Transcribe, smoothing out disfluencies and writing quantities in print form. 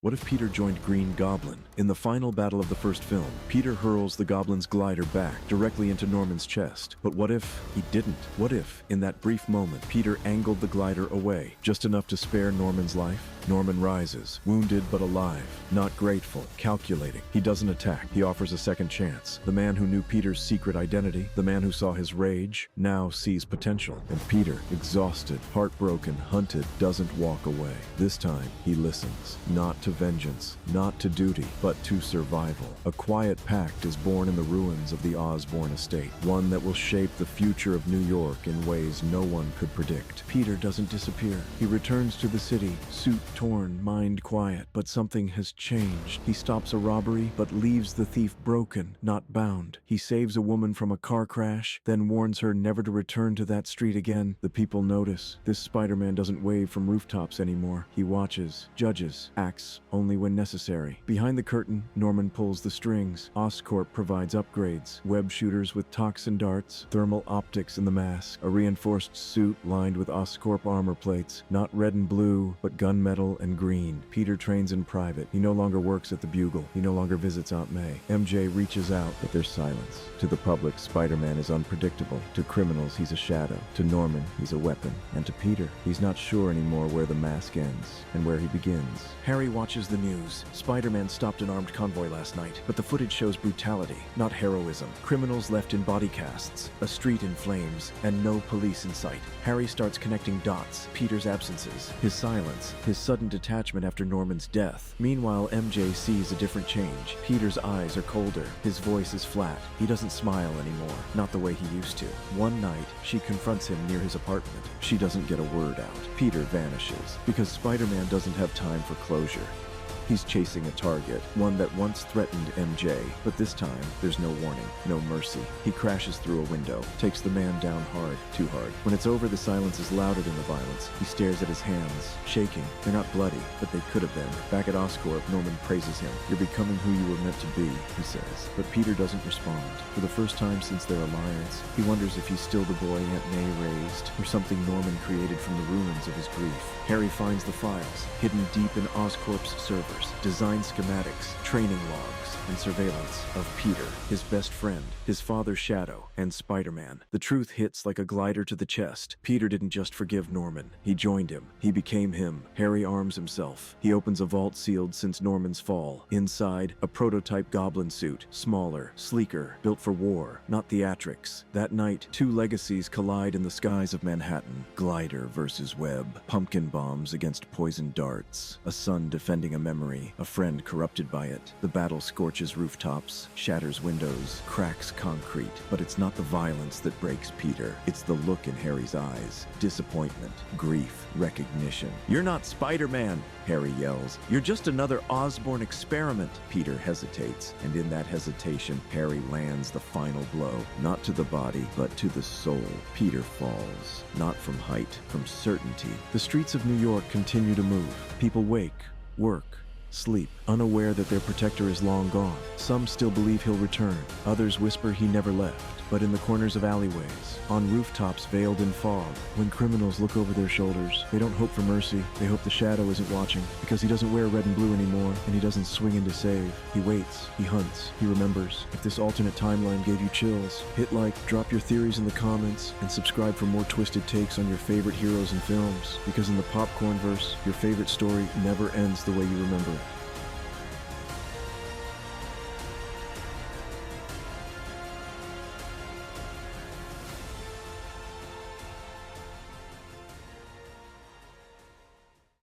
What if Peter joined Green Goblin? In the final battle of the first film, Peter hurls the Goblin's glider back directly into Norman's chest. But what if he didn't? What if, in that brief moment, Peter angled the glider away, just enough to spare Norman's life? Norman rises, wounded but alive, not grateful, calculating. He doesn't attack. He offers a second chance. The man who knew Peter's secret identity, the man who saw his rage, now sees potential. And Peter, exhausted, heartbroken, hunted, doesn't walk away. This time, he listens, not to vengeance, not to duty, but to survival. A quiet pact is born in the ruins of the Osborn estate, one that will shape the future of New York in ways no one could predict. Peter doesn't disappear. He returns to the city, suit torn, mind quiet, but something has changed. He stops a robbery, but leaves the thief broken, not bound. He saves a woman from a car crash, then warns her never to return to that street again. The people notice. This Spider-Man doesn't wave from rooftops anymore. He watches, judges, acts only when necessary. Behind the curtain, Norman pulls the strings. Oscorp provides upgrades, web shooters with toxin darts, thermal optics in the mask, a reinforced suit lined with Oscorp armor plates, not red and blue, but gunmetal and green. Peter trains in private. He no longer works at the Bugle. He no longer visits Aunt May. MJ reaches out, but there's silence. To the public, Spider-Man is unpredictable. To criminals, he's a shadow. To Norman, he's a weapon. And to Peter, he's not sure anymore where the mask ends and where he begins. Harry watches the news. Spider-Man stopped an armed convoy last night, but the footage shows brutality, not heroism. Criminals left in body casts, a street in flames, and no police in sight. Harry starts connecting dots, Peter's absences, his silence, his sudden detachment after Norman's death. Meanwhile, MJ sees a different change. Peter's eyes are colder. His voice is flat. He doesn't smile anymore, not the way he used to. One night, she confronts him near his apartment. She doesn't get a word out. Peter vanishes, because Spider-Man doesn't have time for closure. He's chasing a target, one that once threatened MJ, but this time, there's no warning, no mercy. He crashes through a window, takes the man down hard, too hard. When it's over, the silence is louder than the violence. He stares at his hands, shaking. They're not bloody, but they could have been. Back at Oscorp, Norman praises him. "You're becoming who you were meant to be," he says. But Peter doesn't respond. For the first time since their alliance, he wonders if he's still the boy Aunt May raised, or something Norman created from the ruins of his grief. Harry finds the files, hidden deep in Oscorp's servers. Design schematics, training logs, and surveillance of Peter, his best friend, his father's shadow, and Spider-Man. The truth hits like a glider to the chest. Peter didn't just forgive Norman. He joined him. He became him. Harry arms himself. He opens a vault sealed since Norman's fall. Inside, a prototype Goblin suit, smaller, sleeker, built for war, not theatrics. That night, two legacies collide in the skies of Manhattan. Glider versus web. Pumpkin bombs against poison darts. A son defending a memory, a friend corrupted by it. The battle scorches rooftops, shatters windows, cracks concrete. But it's not the violence that breaks Peter. It's the look in Harry's eyes. Disappointment, grief, recognition. "You're not Spider-Man," Harry yells. "You're just another Osborn experiment." Peter hesitates, and in that hesitation, Harry lands the final blow. Not to the body, but to the soul. Peter falls. Not from height, from certainty. The streets of New York continue to move. People wake, work, sleep, unaware that their protector is long gone. Some still believe he'll return. Others whisper he never left. But in the corners of alleyways, on rooftops veiled in fog, when criminals look over their shoulders, they don't hope for mercy. They hope the shadow isn't watching, because he doesn't wear red and blue anymore, and he doesn't swing in to save. He waits, he hunts, he remembers. If this alternate timeline gave you chills, hit like, drop your theories in the comments, and subscribe for more twisted takes on your favorite heroes and films. Because in the popcorn verse, your favorite story never ends the way you remember it.